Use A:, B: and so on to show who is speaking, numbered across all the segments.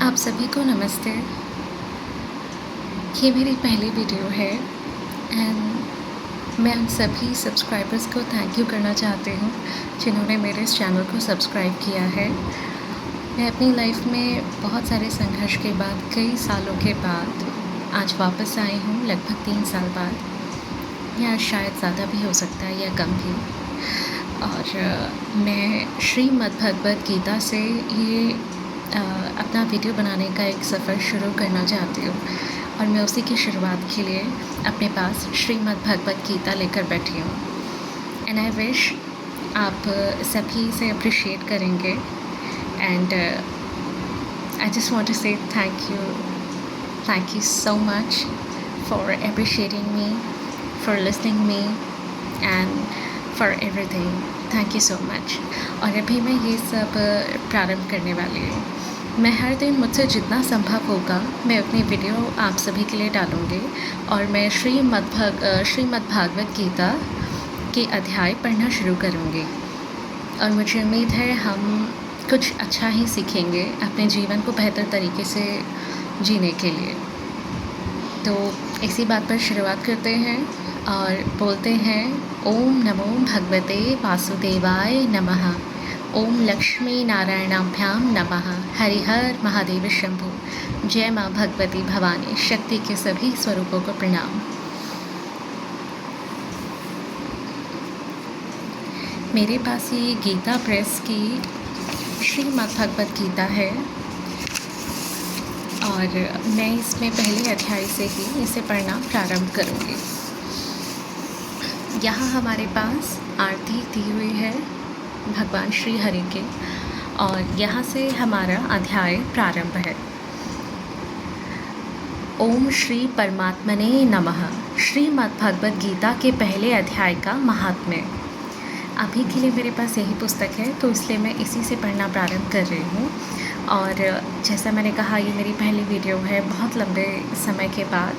A: आप सभी को नमस्ते। ये मेरी पहली वीडियो है एंड मैं उन सभी सब्सक्राइबर्स को थैंक यू करना चाहती हूँ जिन्होंने मेरे इस चैनल को सब्सक्राइब किया है। मैं अपनी लाइफ में बहुत सारे संघर्ष के बाद कई सालों के बाद आज वापस आई हूँ, लगभग 3 साल बाद, या शायद ज़्यादा भी हो सकता है या कम भी। और मैं श्रीमद् भगवद गीता से ये अपना वीडियो बनाने का एक सफ़र शुरू करना चाहती हूँ और मैं उसी की शुरुआत के लिए अपने पास श्रीमद् भगवद गीता लेकर बैठी हूँ। एंड आई विश आप सभी इसे अप्रिशिएट करेंगे and I just want to say thank you so much for appreciating me, for listening me and for everything. Thank you so much. और अभी मैं ये सब प्रारंभ करने वाली हूँ। मैं हर दिन मुझसे जितना संभव होगा मैं अपनी वीडियो आप सभी के लिए डालूँगी और मैं श्रीमद् भागवत गीता के अध्याय पढ़ना शुरू करूँगी और मुझे उम्मीद है हम कुछ अच्छा ही सीखेंगे अपने जीवन को बेहतर तरीके से जीने के लिए। तो इसी बात पर शुरुआत करते हैं और बोलते हैं ओम नमो भगवते वासुदेवाय नमः। ओम लक्ष्मी नारायणाभ्याम नमः। हरिहर महादेव शंभु। जय माँ भगवती भवानी, शक्ति के सभी स्वरूपों को प्रणाम। मेरे पास ये गीता प्रेस की श्रीमद् भगवद गीता है और मैं इसमें पहले अध्याय से ही इसे पढ़ना प्रारंभ करूँगी। यहाँ हमारे पास आरती दी हुई है भगवान श्री हरि के और यहाँ से हमारा अध्याय प्रारंभ है। ओम श्री परमात्मने नमः। श्रीमद् भगवद गीता के पहले अध्याय का महात्म्य। अभी के लिए मेरे पास यही पुस्तक है तो इसलिए मैं इसी से पढ़ना प्रारंभ कर रही हूँ। और जैसा मैंने कहा ये मेरी पहली वीडियो है, बहुत लंबे समय के बाद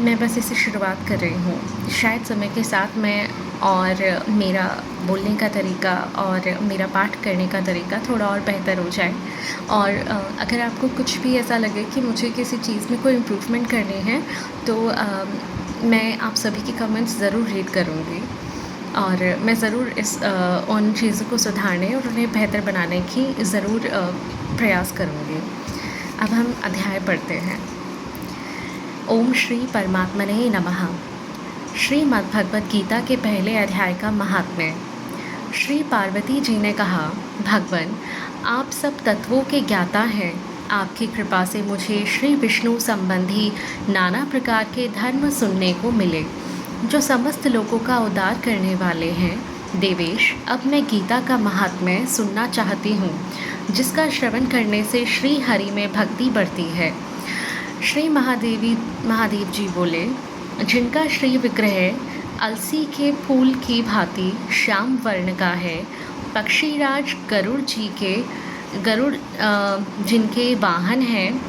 A: मैं बस इसे शुरुआत कर रही हूँ। शायद समय के साथ मैं और मेरा बोलने का तरीका और मेरा पाठ करने का तरीका थोड़ा और बेहतर हो जाए। और अगर आपको कुछ भी ऐसा लगे कि मुझे किसी चीज़ में कोई इम्प्रूवमेंट करनी है तो मैं आप सभी के कमेंट्स ज़रूर रीड करूँगी और मैं ज़रूर उन चीज़ों को सुधारने और उन्हें बेहतर बनाने की ज़रूर प्रयास करूँगी। अब हम अध्याय पढ़ते हैं। ओम श्री परमात्मने नमः। श्रीमद् भगवद गीता के पहले अध्याय का महात्म्य। श्री पार्वती जी ने कहा, भगवान आप सब तत्वों के ज्ञाता हैं। आपकी कृपा से मुझे श्री विष्णु संबंधी नाना प्रकार के धर्म सुनने को मिले जो समस्त लोगों का उद्धार करने वाले हैं। देवेश, अब मैं गीता का महात्म्य सुनना चाहती हूँ जिसका श्रवण करने से श्री हरि में भक्ति बढ़ती है। श्री महादेव जी बोले, जिनका श्री विग्रह अलसी के फूल की भांति श्याम वर्ण का है, पक्षीराज गरुड़ जिनके वाहन हैं,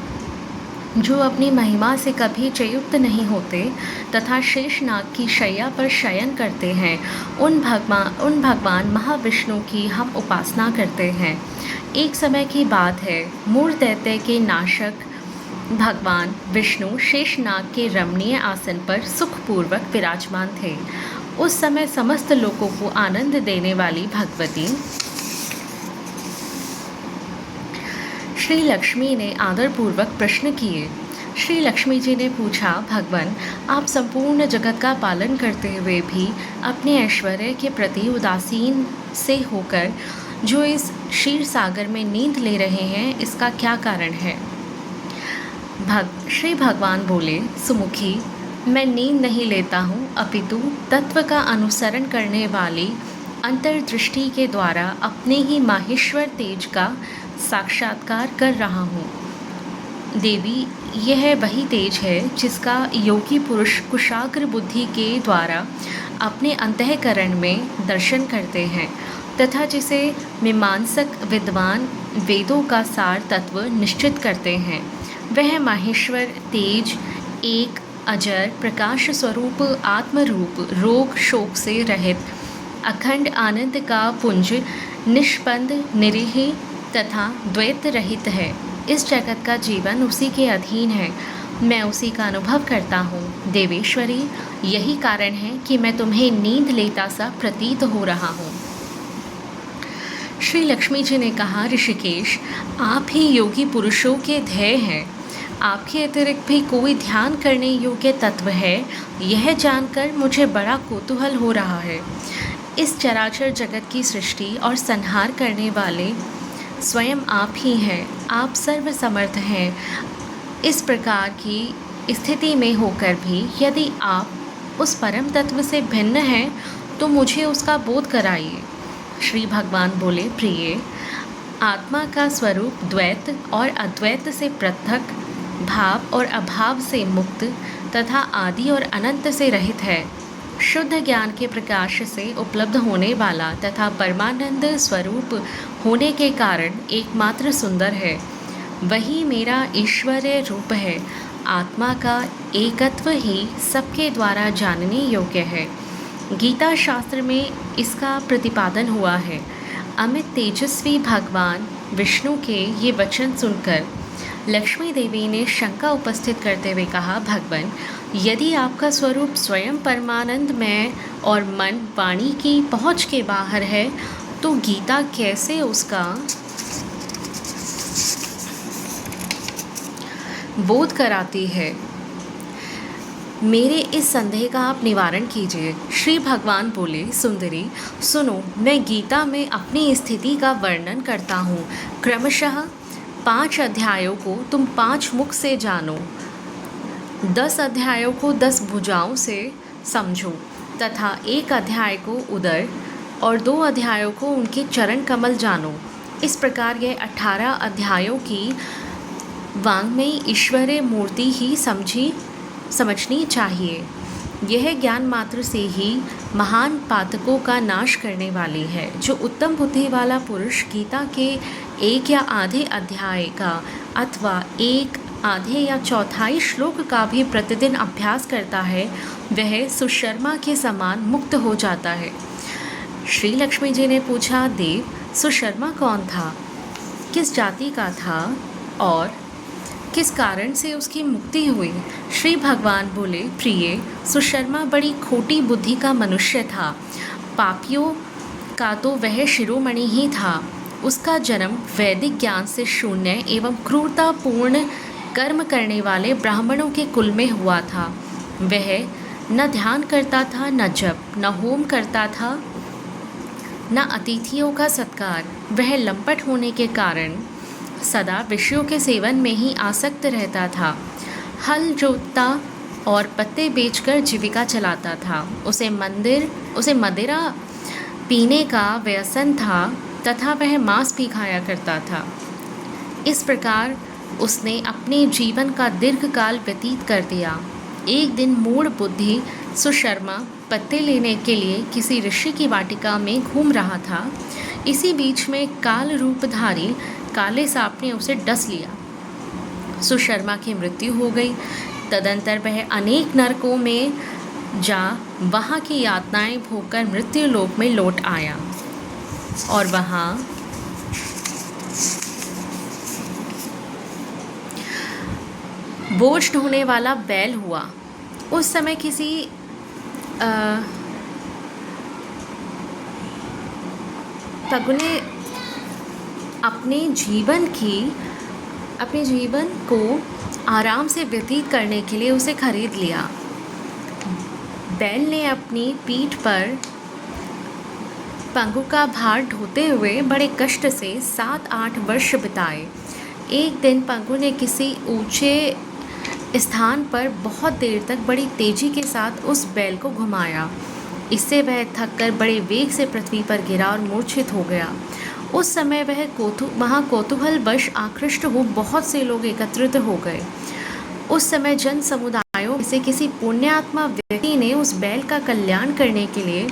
A: जो अपनी महिमा से कभी च्युत नहीं होते तथा शेषनाग की शैया पर शयन करते हैं, उन भगवान महाविष्णु की हम उपासना करते हैं। एक समय की बात है, मूढ़ दैत्य के नाशक भगवान विष्णु शेषनाग के रमणीय आसन पर सुखपूर्वक विराजमान थे। उस समय समस्त लोगों को आनंद देने वाली भगवती श्री लक्ष्मी ने आदरपूर्वक प्रश्न किए। श्री लक्ष्मी जी ने पूछा, भगवान आप संपूर्ण जगत का पालन करते हुए भी अपने ऐश्वर्य के प्रति उदासीन से होकर जो इस क्षीर सागर में नींद ले रहे हैं, इसका क्या कारण है? श्री भगवान बोले, सुमुखी मैं नींद नहीं लेता हूँ, अपितु तत्व का अनुसरण करने वाली अंतर्दृष्टि के द्वारा अपने ही माहेश्वर तेज का साक्षात्कार कर रहा हूँ। देवी, यह वही तेज है जिसका योगी पुरुष कुशाग्र बुद्धि के द्वारा अपने अंतःकरण में दर्शन करते हैं तथा जिसे मीमांसक विद्वान वेदों का सार तत्व निश्चित करते हैं। वह माहेश्वर तेज एक अजर प्रकाश स्वरूप आत्मरूप, रोग शोक से रहित अखंड आनंद का पुंज, निष्पंद निरीह तथा द्वैत रहित है। इस जगत का जीवन उसी के अधीन है, मैं उसी का अनुभव करता हूँ। देवेश्वरी, यही कारण है कि मैं तुम्हें नींद लेता सा प्रतीत हो रहा हूँ। श्री लक्ष्मी जी ने कहा, ऋषिकेश, आप ही योगी पुरुषों के ध्येय हैं। आपके अतिरिक्त भी कोई ध्यान करने योग्य तत्व है, यह जानकर मुझे बड़ा कौतूहल हो रहा है। इस चराचर जगत की सृष्टि और संहार करने वाले स्वयं आप ही हैं। आप सर्वसमर्थ हैं। इस प्रकार की स्थिति में होकर भी यदि आप उस परम तत्व से भिन्न हैं तो मुझे उसका बोध कराइए। श्री भगवान बोले, प्रिय, आत्मा का स्वरूप द्वैत और अद्वैत से पृथक, भाव और अभाव से मुक्त तथा आदि और अनंत से रहित है। शुद्ध ज्ञान के प्रकाश से उपलब्ध होने वाला तथा परमानंद स्वरूप होने के कारण एकमात्र सुंदर है। वही मेरा ईश्वरीय रूप है। आत्मा का एकत्व ही सबके द्वारा जानने योग्य है। गीता शास्त्र में इसका प्रतिपादन हुआ है। अमित तेजस्वी भगवान विष्णु के ये वचन सुनकर लक्ष्मी देवी ने शंका उपस्थित करते हुए कहा, भगवान, यदि आपका स्वरूप स्वयं परमानंदमय और मन वाणी की पहुँच के बाहर है तो गीता कैसे उसका बोध कराती है? मेरे इस संदेह का आप निवारण कीजिए। श्री भगवान बोले, सुंदरी, सुनो, मैं गीता में अपनी स्थिति का वर्णन करता हूँ। क्रमशः 5 अध्यायों को तुम 5 मुख से जानो, 10 अध्यायों को 10 भुजाओं से समझो तथा 1 अध्याय को उदर और 2 अध्यायों को उनके चरण कमल जानो। इस प्रकार यह 18 अध्यायों की वाङ्मयी ईश्वरीय मूर्ति ही समझनी चाहिए। यह ज्ञान मात्र से ही महान पातकों का नाश करने वाली है। जो उत्तम बुद्धि वाला पुरुष गीता के 1 या आधे अध्याय का अथवा 1 आधे या चौथाई श्लोक का भी प्रतिदिन अभ्यास करता है, वह सुशर्मा के समान मुक्त हो जाता है। श्री लक्ष्मी जी ने पूछा, देव, सुशर्मा कौन था? किस जाति का था और किस कारण से उसकी मुक्ति हुई? श्री भगवान बोले, प्रिय, सुशर्मा बड़ी खोटी बुद्धि का मनुष्य था। पापियों का तो वह शिरोमणि ही था। उसका जन्म वैदिक ज्ञान से शून्य एवं क्रूरतापूर्ण कर्म करने वाले ब्राह्मणों के कुल में हुआ था। वह न ध्यान करता था, न जप, न होम करता था, न अतिथियों का सत्कार। वह लंपट होने के कारण सदा विषयों के सेवन में ही आसक्त रहता था। हल जोतता और पत्ते बेचकर जीविका चलाता था। उसे मदिरा पीने का व्यसन था तथा वह मांस भी खाया करता था। इस प्रकार उसने अपने जीवन का दीर्घकाल व्यतीत कर दिया। एक दिन मूढ़ बुद्धि सुशर्मा पत्ते लेने के लिए किसी ऋषि की वाटिका में घूम रहा था। इसी बीच में काल रूपधारी काले सांप ने उसे डस लिया। सुशर्मा की मृत्यु हो गई। तदंतर वह अनेक नरकों में जा वहाँ की यातनाएं भोगकर मृत्यु लोक में लौट आया और वहाँ बोझ ढोने वाला बैल हुआ। उस समय किसी तगुने अपने जीवन को आराम से व्यतीत करने के लिए उसे खरीद लिया। बैल ने अपनी पीठ पर पंगु का भार ढोते हुए बड़े कष्ट से 7-8 वर्ष बिताए। एक दिन पंगु ने किसी ऊंचे स्थान पर बहुत देर तक बड़ी तेजी के साथ उस बैल को घुमाया। इससे वह थककर बड़े वेग से पृथ्वी पर गिरा और मूर्छित हो गया। उस समय वहाँ कौतूहलवश आकृष्ट हो बहुत से लोग एकत्रित हो गए। उस समय जन समुदायों में से किसी पुण्यात्मा व्यक्ति ने उस बैल का कल्याण करने के लिए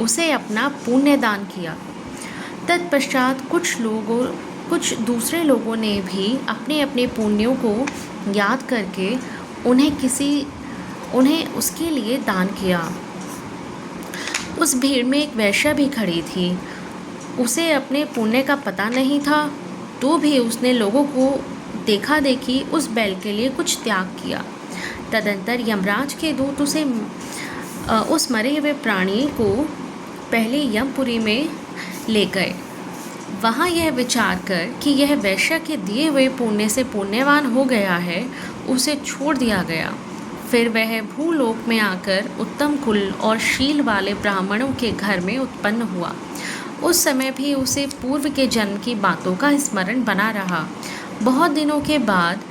A: उसे अपना पुण्य दान किया। तत्पश्चात कुछ दूसरे लोगों ने भी अपने अपने पुण्यों को याद करके उन्हें उसके लिए दान किया। उस भीड़ में एक वैश्या भी खड़ी थी। उसे अपने पुण्य का पता नहीं था, तो भी उसने लोगों को देखा देखी उस बैल के लिए कुछ त्याग किया। तदंतर यमराज के दूत उस मरे हुए प्राणी को पहले यमपुरी में ले गए। वहाँ यह विचार कर कि यह वैश्य के दिए हुए पुण्य से पुण्यवान हो गया है, उसे छोड़ दिया गया। फिर वह भूलोक में आकर उत्तम कुल और शील वाले ब्राह्मणों के घर में उत्पन्न हुआ। उस समय भी उसे पूर्व के जन्म की बातों का स्मरण बना रहा। बहुत दिनों के बाद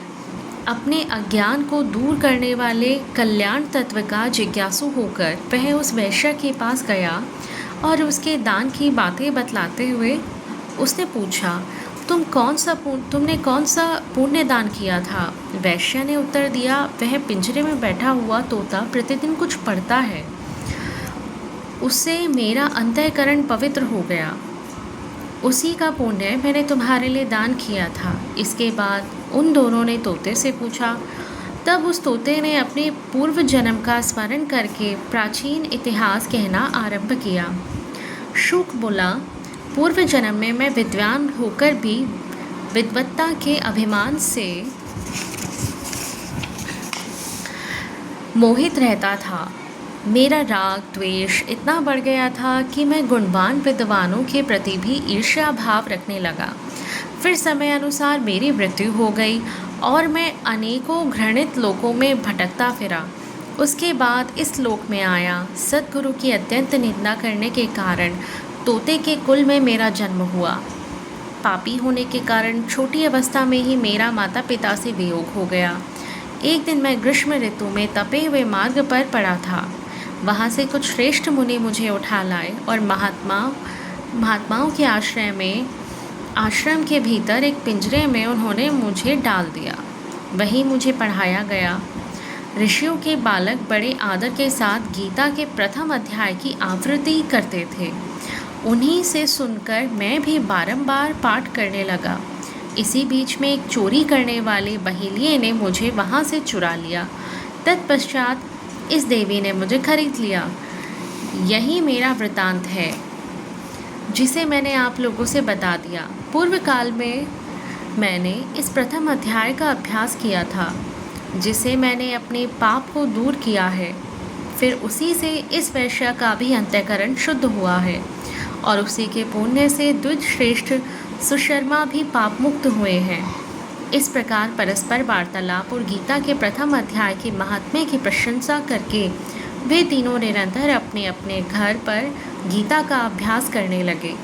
A: अपने अज्ञान को दूर करने वाले कल्याण तत्व का जिज्ञासु होकर वह उस वैश्य के पास गया और उसके दान की बातें बतलाते हुए उसने पूछा, तुमने कौन सा पुण्य दान किया था? वैश्य ने उत्तर दिया, वह पिंजरे में बैठा हुआ तोता प्रतिदिन कुछ पढ़ता है, उससे मेरा अंतःकरण पवित्र हो गया। उसी का पुण्य मैंने तुम्हारे लिए दान किया था। इसके बाद उन दोनों ने तोते से पूछा। तब उस तोते ने अपने पूर्व जन्म का स्मरण करके प्राचीन इतिहास कहना आरंभ किया। शुक बोला, पूर्व जन्म में मैं विद्वान होकर भी विद्वत्ता के अभिमान से मोहित रहता था। मेरा राग द्वेष इतना बढ़ गया था कि मैं गुणवान विद्वानों के प्रति भी ईर्ष्या भाव रखने लगा। फिर समय अनुसार मेरी मृत्यु हो गई और मैं अनेकों घृणित लोकों में भटकता फिरा। उसके बाद इस लोक में आया। सद्गुरु की अत्यंत निंदा करने के कारण तोते के कुल में मेरा जन्म हुआ। पापी होने के कारण छोटी अवस्था में ही मेरा माता पिता से वियोग हो गया। एक दिन मैं ग्रीष्म ऋतु में तपे हुए मार्ग पर पड़ा था। वहाँ से कुछ श्रेष्ठ मुनि मुझे उठा लाए और महात्माओं के आश्रम के भीतर एक पिंजरे में उन्होंने मुझे डाल दिया। वहीं मुझे पढ़ाया गया। ऋषियों के बालक बड़े आदर के साथ गीता के प्रथम अध्याय की आवृत्ति करते थे। उन्हीं से सुनकर मैं भी बारंबार पाठ करने लगा। इसी बीच में एक चोरी करने वाले बहेलिये ने मुझे वहाँ से चुरा लिया। तत्पश्चात इस देवी ने मुझे खरीद लिया। यही मेरा वृतांत है, जिसे मैंने आप लोगों से बता दिया। पूर्व काल में मैंने इस प्रथम अध्याय का अभ्यास किया था, जिसे मैंने अपने पाप को दूर किया है। फिर उसी से इस वैश्य का भी अंतःकरण शुद्ध हुआ है और उसी के पुण्य से द्विज श्रेष्ठ सुशर्मा भी पाप मुक्त हुए हैं। इस प्रकार परस्पर वार्तालाप और गीता के प्रथम अध्याय के महात्म्य की प्रशंसा करके वे तीनों निरंतर अपने अपने घर पर गीता का अभ्यास करने लगे।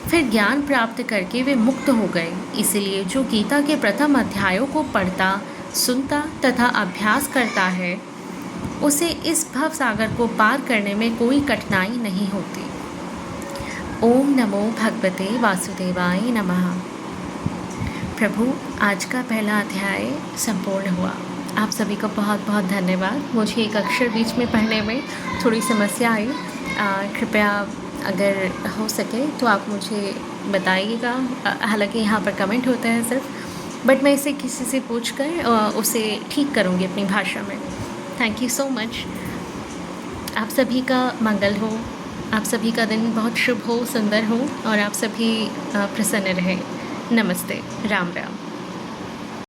A: फिर ज्ञान प्राप्त करके वे मुक्त हो गए। इसलिए जो गीता के प्रथम अध्यायों को पढ़ता, सुनता तथा अभ्यास करता है, उसे इस भव सागर को पार करने में कोई कठिनाई नहीं होती। ओम नमो भगवते वासुदेवाय नमः। प्रभु, आज का पहला अध्याय संपूर्ण हुआ। आप सभी को बहुत बहुत धन्यवाद। मुझे एक अक्षर बीच में पढ़ने में थोड़ी समस्या आई। कृपया अगर हो सके तो आप मुझे बताइएगा। हालांकि यहाँ पर कमेंट होता है सिर्फ, बट मैं इसे किसी से पूछकर उसे ठीक करूँगी अपनी भाषा में। Thank you so much. आप सभी का मंगल हो, आप सभी का दिन बहुत शुभ हो, सुंदर हो और आप सभी प्रसन्न रहें। नमस्ते, राम राम।